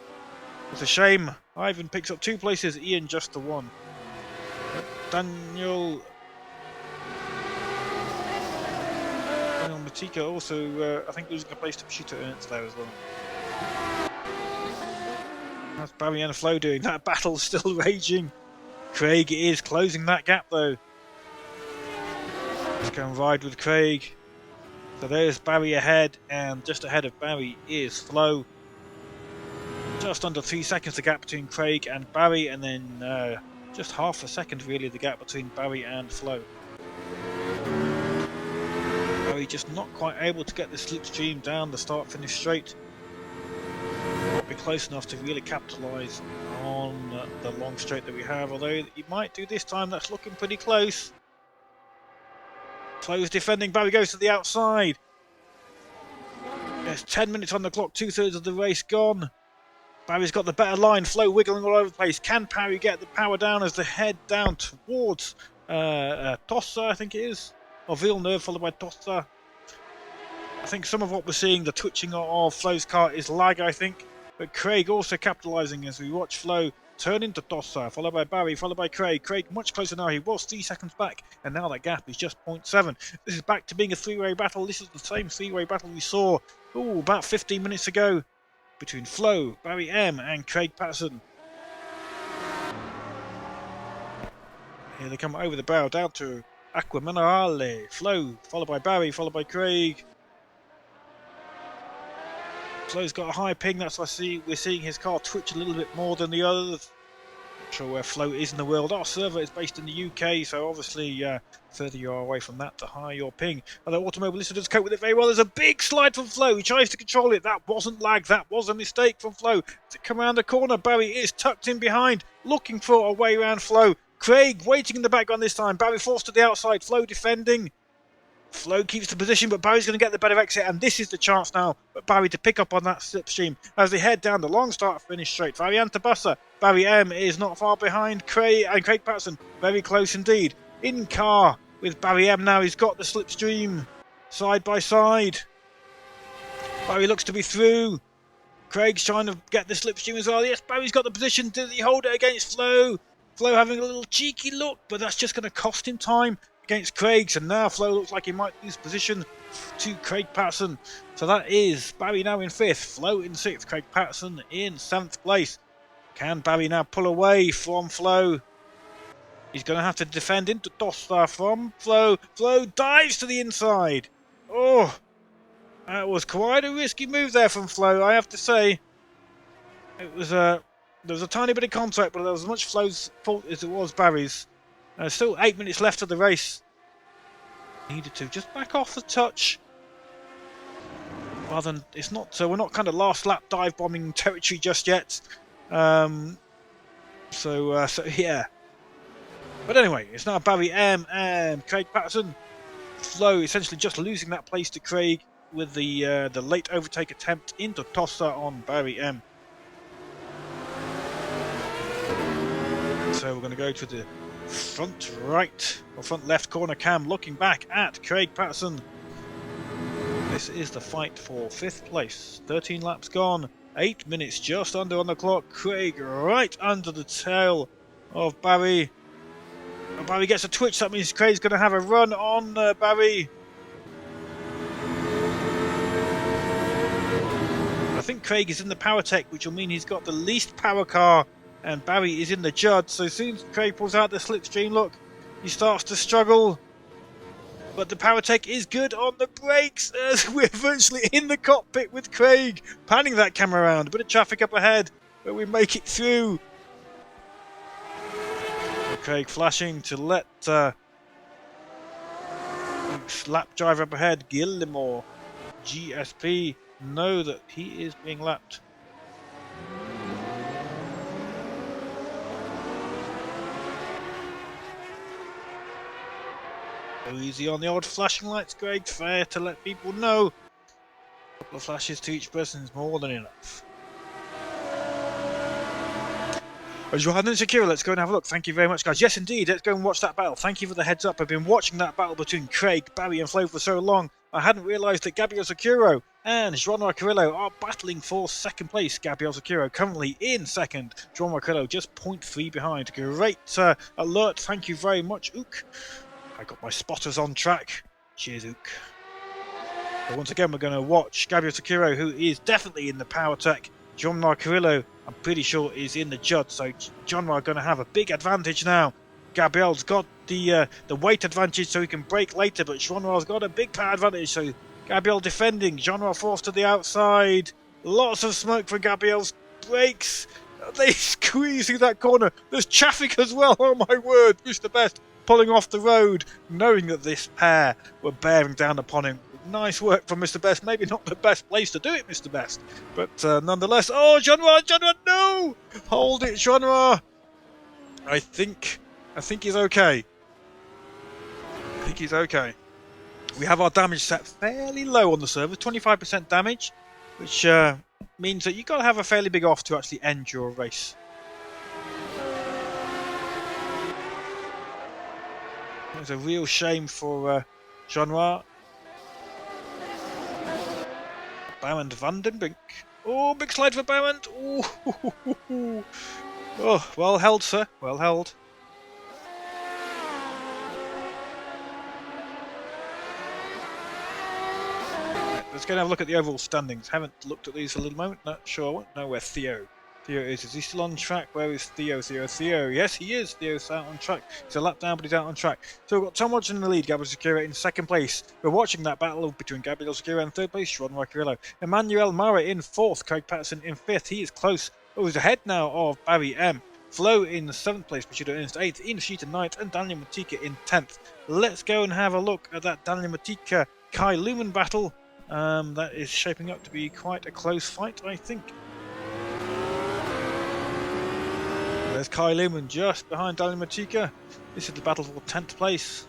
It's a shame. Ivan picks up 2 places, Ian just the 1. Daniel Matika also, I think, losing a place to Pachito Ernst there as well. That's Barry and Flo doing. That battle's still raging. Craig is closing that gap though. Let's go and ride with Craig. So there's Barry ahead, and just ahead of Barry is Flo. Just under 3 seconds the gap between Craig and Barry, and then just half a second really the gap between Barry and Flo. Barry just not quite able to get the slipstream down the start-finish straight. Not be close enough to really capitalise on the long straight that we have, although he might do this time. That's looking pretty close. Flo's defending, Barry goes to the outside. There's 10 minutes on the clock, 2/3 of the race gone. Barry's got the better line, Flo wiggling all over the place. Can Barry get the power down as they head down towards Tossa, I think it is, or Villeneuve followed by Tossa. I think some of what we're seeing, the twitching of Flo's car, is lag, I think. But Craig also capitalising as we watch Flo turn into Tossa, followed by Barry, followed by Craig. Craig much closer now. He was 3 seconds back, and now that gap is just 0.7. This is back to being a 3-way battle. This is the same 3-way battle we saw about 15 minutes ago between Flo, Barry M, and Craig Patterson. Here they come over the barrel down to Acqua Minerale. Flo, followed by Barry, followed by Craig. Flo's got a high ping, that's why we're seeing his car twitch a little bit more than the others. Not sure where Flo is in the world. Our server is based in the UK, so obviously further you are away from that, the higher your ping. Although Automobilista does cope with it very well. There's a big slide from Flo. He tries to control it. That wasn't lag. That was a mistake from Flo. To come around the corner, Barry is tucked in behind, looking for a way around Flo. Craig waiting in the background this time. Barry forced to the outside. Flo defending. Flo keeps the position, but Barry's going to get the better exit, and this is the chance now for Barry to pick up on that slipstream as they head down the long start-finish straight. Variante Bassa, Barry M is not far behind Craig Patterson, very close indeed. In car with Barry M now, he's got the slipstream side by side. Barry looks to be through. Craig's trying to get the slipstream as well. Yes, Barry's got the position. Does he hold it against Flo? Flo having a little cheeky look, but that's just going to cost him time against Craig, so now Flo looks like he might lose position to Craig Patterson. So that is Barry now in 5th, Flo in 6th, Craig Patterson in 7th place. Can Barry now pull away from Flo? He's going to have to defend into Tosta from Flo. Flo dives to the inside. Oh, that was quite a risky move there from Flo, I have to say. It was there was a tiny bit of contact, but there was as much Flo's fault as it was Barry's. Still 8 minutes left of the race. Needed to just back off a touch. rather than it's not. So we're not kind of last lap dive bombing territory just yet. So yeah. But anyway, it's now Barry M and Craig Patterson. Flo essentially just losing that place to Craig with the late overtake attempt into Tossa on Barry M. So we're going to go to the front right or front left corner cam, looking back at Craig Patterson. This is the fight for 5th place. 13 laps gone, 8 minutes just under on the clock. Craig right under the tail of Barry. And Barry gets a twitch, that means Craig's going to have a run on Barry. I think Craig is in the Power Tech, which will mean he's got the least power car, and Barry is in the Judd. So as soon as Craig pulls out the slipstream, look, he starts to struggle. But the Power Tech is good on the brakes as we're virtually in the cockpit with Craig, panning that camera around. A bit of traffic up ahead, but we make it through. Craig flashing to let lap driver up ahead, Guillemot GSP, know that he is being lapped. Go easy on the old flashing lights, Craig. Fair to let people know. A couple of flashes to each person is more than enough. Johan and Shakira, let's go and have a look. Thank you very much, guys. Yes, indeed, let's go and watch that battle. Thank you for the heads up. I've been watching that battle between Craig, Barry and Flo for so long. I hadn't realised that Gabriel Sakuro and João Carrillo are battling for 2nd place. Gabriel Sakuro currently in 2nd. João Carrillo just 0.3 behind. Great alert. Thank you very much, Ook. I got my spotters on track. Cheers, Ook. But once again, we're going to watch Gabriel Sakuro, who is definitely in the Power Tech. João Carrillo, I'm pretty sure, is in the Judd, so João are going to have a big advantage now. Gabriel's got the weight advantage, so he can brake later, but João's got a big power advantage, so Gabriel defending. João forced to the outside. Lots of smoke for Gabriel's brakes. They squeeze through that corner. There's traffic as well. Oh my word, Mr. Best pulling off the road, knowing that this pair were bearing down upon him. Nice work from Mr. Best. Maybe not the best place to do it, Mr. Best, but nonetheless. Oh, João, no! Hold it, João. I think he's okay. I think he's okay. We have our damage set fairly low on the server, 25% damage, which means that you've got to have a fairly big off to actually end your race. It's a real shame for João. Barend Vandenbrink. Oh, big slide for Barend. Oh, well held, sir. Well held. Right, let's go and have a look at the overall standings. Haven't looked at these for a little moment. Not sure. I won't know where Theo is. Is he still on track? Where is Theo? Yes, he is. Theo's out on track. He's a lap down, but he's out on track. So we've got Tom Watson in the lead, Gabriel Sakura in 2nd place. We're watching that battle between Gabriel Sakura in 3rd place, João Carrillo. Emmanuel Mara in 4th, Craig Patterson in 5th. He is close. Oh, he's ahead now of Barry M. Flo in 7th place, Bushido Ernst 8th, Ian Sheet in 9th, and Daniel Matika in 10th. Let's go and have a look at that Daniel Matika Kai Lumen battle. That is shaping up to be quite a close fight, I think. There's Kai Lumen just behind Daniel Matika. This is the battle for 10th place.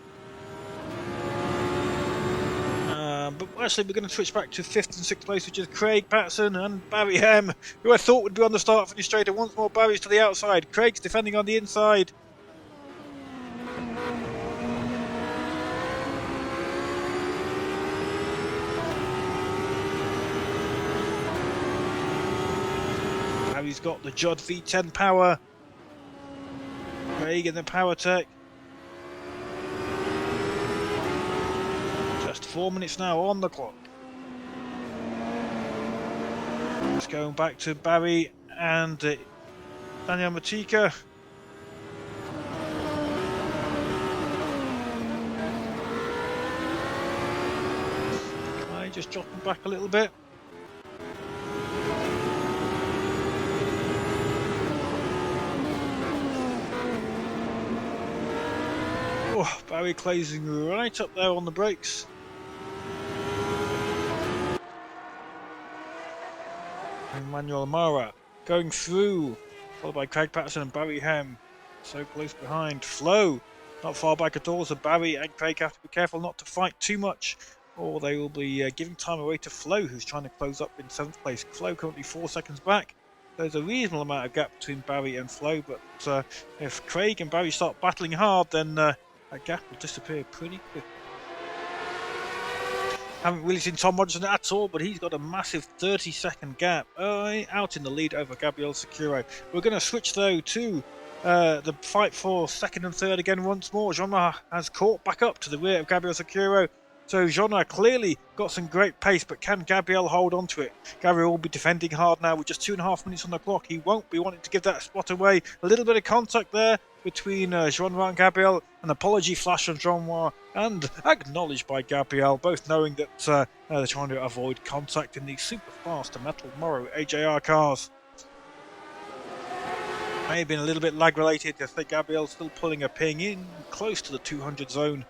But actually we're going to switch back to 5th and 6th place, which is Craig Patterson and Barry M, who I thought would be on the start finish straight. And once more Barry's to the outside. Craig's defending on the inside. Barry's got the Judd V10 power. Craig in the Power Tech. Just 4 minutes now on the clock. Just going back to Barry and Daniel Matika. Can I just drop him back a little bit? Oh, Barry closing right up there on the brakes. Emmanuel Mara going through, followed by Craig Patterson and Barry Hem. So close behind. Flo not far back at all, so Barry and Craig have to be careful not to fight too much, or they will be giving time away to Flo, who's trying to close up in 7th place. Flo currently 4 seconds back. There's a reasonable amount of gap between Barry and Flo, but if Craig and Barry start battling hard, then that gap will disappear pretty quick. Haven't really seen Tom Rogerson at all, but he's got a massive 30-second gap out in the lead over Gabriel Securo. We're going to switch though to the fight for 2nd and 3rd again once more. Jean-Marc has caught back up to the rear of Gabriel Securo. So Jean-Marc clearly got some great pace, but can Gabriel hold on to it? Gabriel will be defending hard now with just 2.5 minutes on the clock. He won't be wanting to give that spot away. A little bit of contact there between Jean-Marc and Gabriel. An apology flash from Jean-Marc and acknowledged by Gabriel, both knowing that they're trying to avoid contact in these super fast MetalMoro AJR cars. May have been a little bit lag related. I think Gabriel's still pulling a ping in close to the 200 zone.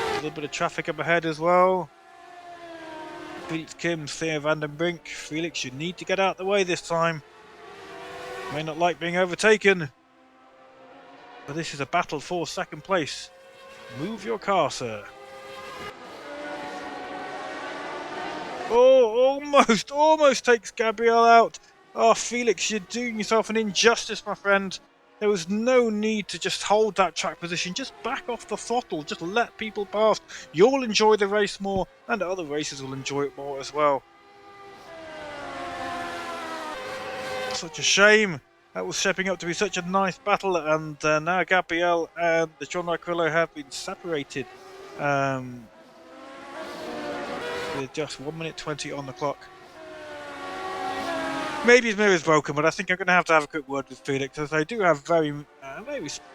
A little bit of traffic up ahead as well. Felix Kim, Theo Vandenbrink. Felix, you need to get out the way this time. May not like being overtaken, but this is a battle for 2nd place. Move your car, sir. Oh, almost takes Gabriel out. Oh, Felix, you're doing yourself an injustice, my friend. There was no need to just hold that track position. Just back off the throttle. Just let people past. You'll enjoy the race more, and other racers will enjoy it more as well. Such a shame. That was shaping up to be such a nice battle, and now Gabriel and the Jean-Marc Rillo have been separated with just 1 minute 20 on the clock. Maybe his mirror is broken, but I think I'm going to have a quick word with Felix, as I do have very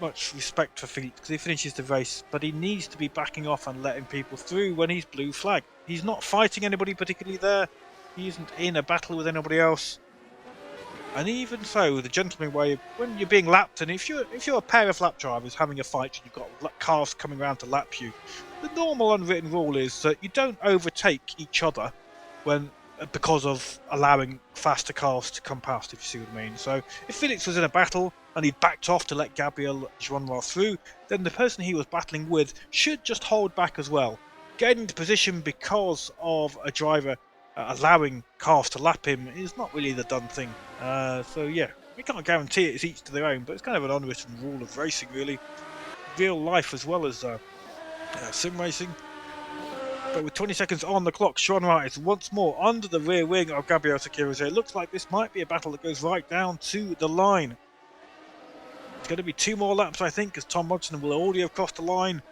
much respect for Felix, because he finishes the race, but he needs to be backing off and letting people through when he's blue flag. He's not fighting anybody particularly there. He isn't in a battle with anybody else. And even so, the gentleman way, when you're being lapped, and if you're a pair of lap drivers having a fight and you've got cars coming around to lap you, the normal unwritten rule is that you don't overtake each other because of allowing faster cars to come past, if you see what I mean. So if Felix was in a battle and he backed off to let Gabriel Jean-Marc through, then the person he was battling with should just hold back as well. Getting into position because of a driver allowing cars to lap him is not really the done thing. So yeah, we can't guarantee it's each to their own, but it's kind of an unwritten rule of racing, really. Real life as well as sim racing. But with 20 seconds on the clock, Jean-Marc is once more under the rear wing of Gabriel Securo. So it looks like this might be a battle that goes right down to the line. It's going to be 2 more laps, I think, as Tom Rogerson will already have crossed the line.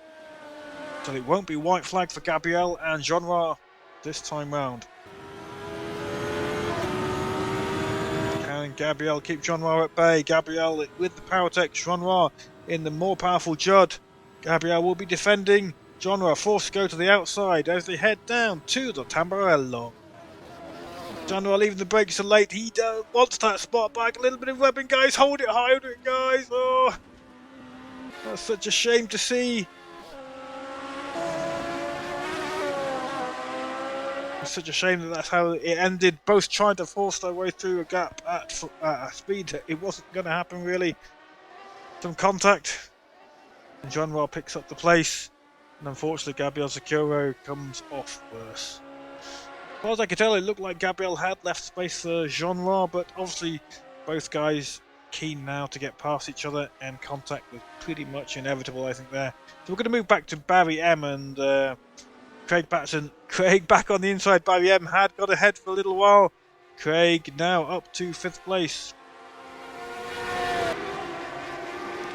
So it won't be white flag for Gabriel and Jean-Marc this time round. Can Gabriel keep Jean-Marc at bay? Gabriel with the power tech, Jean-Marc in the more powerful Judd. Gabriel will be defending. Jean-Marc forced to go to the outside as they head down to the Tamburello. Jean-Marc leaving the brakes so late. He wants that spot back. A little bit of rubbing, guys. Hold it, guys. Oh, that's such a shame to see. It's such a shame that that's how it ended. Both trying to force their way through a gap at a speed that it wasn't going to happen, really. Some contact. And Jean-Marc picks up the place. And unfortunately, Gabriel Securo comes off worse. As far as I could tell, it looked like Gabriel had left space for Jean-Marc, but obviously both guys keen now to get past each other, and contact was pretty much inevitable, I think, there. So we're going to move back to Barry M and Craig Patterson. Craig back on the inside. Barry M had got ahead for a little while. Craig now up to 5th place.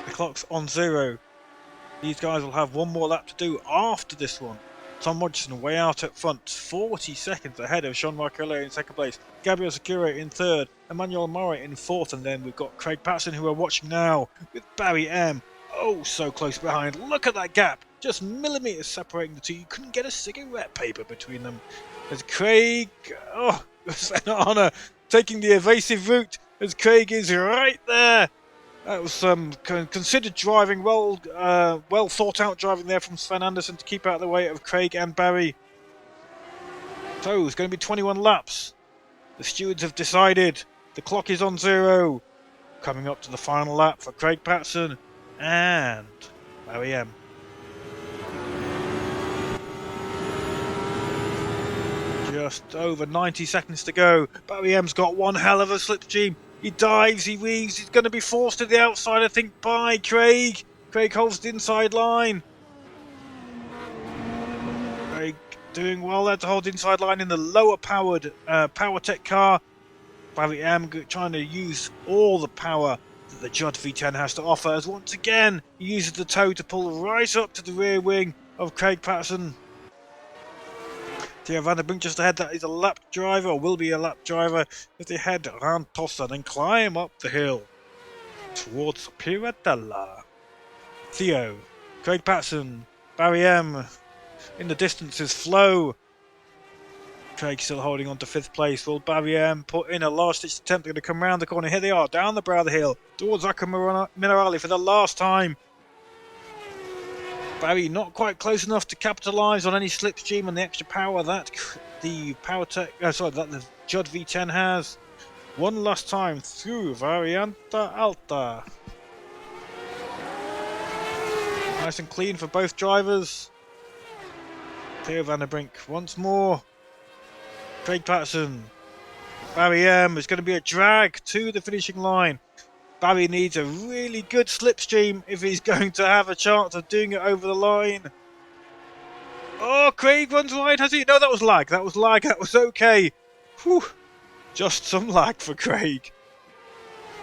The clock's on 0. These guys will have 1 more lap to do after this one. Tom Rogerson way out at front, 40 seconds ahead of Jean-Marc Rillo in 2nd place. Gabriel Securo in 3rd. Emmanuel Mora in 4th. And then we've got Craig Patterson, who are watching now, with Barry M. Oh, so close behind. Look at that gap. Just millimetres separating the two. You couldn't get a cigarette paper between them. As Craig, it's an honour, taking the evasive route, as Craig is right there That was some considered driving, well thought out driving there from Sven Andersson to keep out of the way of Craig and Barry. So it's going to be 21 laps. The stewards have decided. The clock is on 0. Coming up to the final lap for Craig Patson and Barry M. Just over 90 seconds to go. Barry M's got one hell of a slipstream. He dives, he weaves, he's going to be forced to the outside, I think, by Craig. Craig holds the inside line. Craig doing well there to hold the inside line in the lower powered PowerTech car. Barry M trying to use all the power that the Judd V10 has to offer, as once again he uses the toe to pull right up to the rear wing of Craig Patson. Theo van der Brink just ahead, that is a lap driver, or will be a lap driver, as they head around Tossa and climb up the hill towards Piratella. Theo, Craig Patson, Barry M. In the distance is Flo. Craig still holding on to 5th place. Will Barry M put in a last-ditch attempt? They're going to come round the corner. Here they are, down the brow of the hill, towards Acca Minerali for the last time. Barry not quite close enough to capitalise on any slipstream and the extra power that the that the Judd V10 has. One last time through Varianta Alta. Nice and clean for both drivers. Theo van der Brink once more. Craig Patson. Barry M is going to be a drag to the finishing line. Barry needs a really good slipstream if he's going to have a chance of doing it over the line. Oh, Craig runs wide, has he? No, that was lag. That was lag. That was okay. Whew. Just some lag for Craig.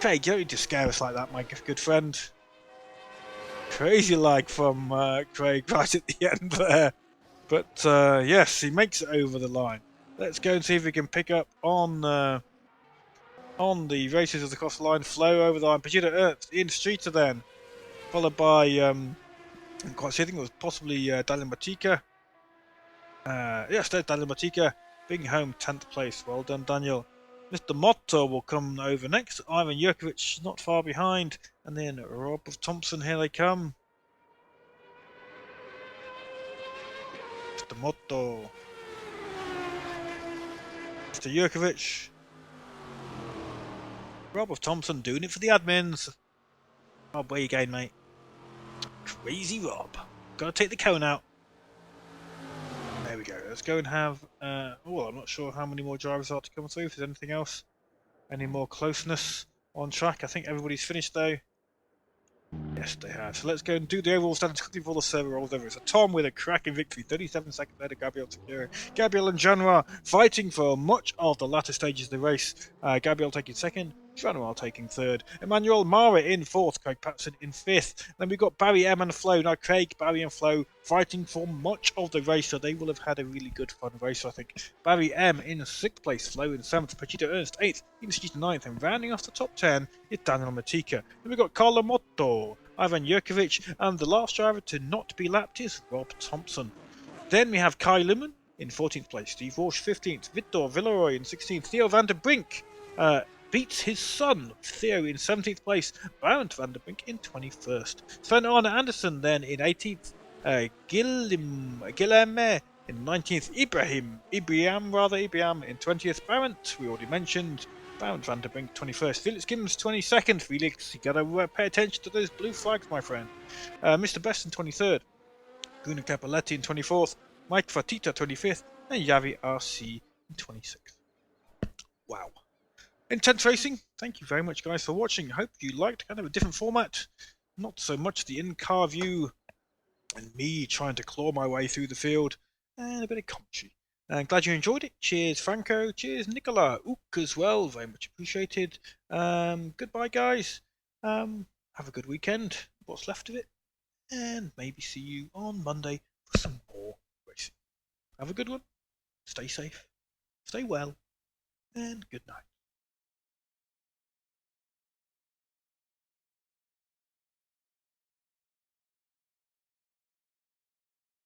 Craig, you don't need to scare us like that, my good friend. Crazy lag from Craig right at the end there. But yes, he makes it over the line. Let's go and see if we can pick up on the races of the cross line. Flow over the line. Pajita Ernst in Streeter then. Followed by, I think it was possibly Daniel Matika. Yes, there's Daniel Matika. Bringing home 10th place. Well done, Daniel. Mr. Motto will come over next. Ivan Jurkovic not far behind. And then Rob of Thompson, here they come. Mr. Motto. Mr. Jurkovic. Rob of Thompson doing it for the admins. Rob, where you going, mate? Crazy Rob. Gotta take the cone out. There we go. Let's go and have... well, I'm not sure how many more drivers are to come through. If there's anything else. Any more closeness on track. I think everybody's finished, though. Yes, they have. So let's go and do the overall standings quickly before the server rolls over. So Tom with a cracking victory, 37 seconds ahead of Gabriel Takira. Gabriel and Januar fighting for much of the latter stages of the race. Gabriel taking 2nd, Januar taking 3rd. Emmanuel Mara in 4th, Craig Patson in 5th. Then we've got Barry M and Flo. Now Craig, Barry and Flo fighting for much of the race, so they will have had a really good fun race, I think. Barry M in 6th place, Flo in 7th, Pachita Ernst 8th, Ian Street 9th, and rounding off the top 10 is Daniel Matika. Then we've got Carlo Motto, Ivan Jurkovic, and the last driver to not be lapped is Rob Thompson. Then we have Kai Lumen in 14th place, Steve Walsh 15th, Victor Villeroy in 16th, Theo van der Brink beats his son Theo in 17th place, Barend van der Brink in 21st. Sven Arne Andersson then in 18th, Guilherme in 19th, Ibrahim in 20th, Barent, we already mentioned, Barend van der Brink 21st, Felix Gims 22nd, Felix, you gotta pay attention to those blue flags, my friend. Mr. Best in 23rd, Bruno Capoletti in 24th, Mike Fatita 25th, and Yavi RC in 26th. Wow. Intense racing. Thank you very much, guys, for watching. I hope you liked kind of a different format. Not so much the in-car view and me trying to claw my way through the field, and a bit of commentary. And glad you enjoyed it. Cheers, Franco. Cheers, Nicola. Ook as well. Very much appreciated. Goodbye, guys. Have a good weekend. What's left of it. And maybe see you on Monday for some more racing. Have a good one. Stay safe. Stay well. And good night.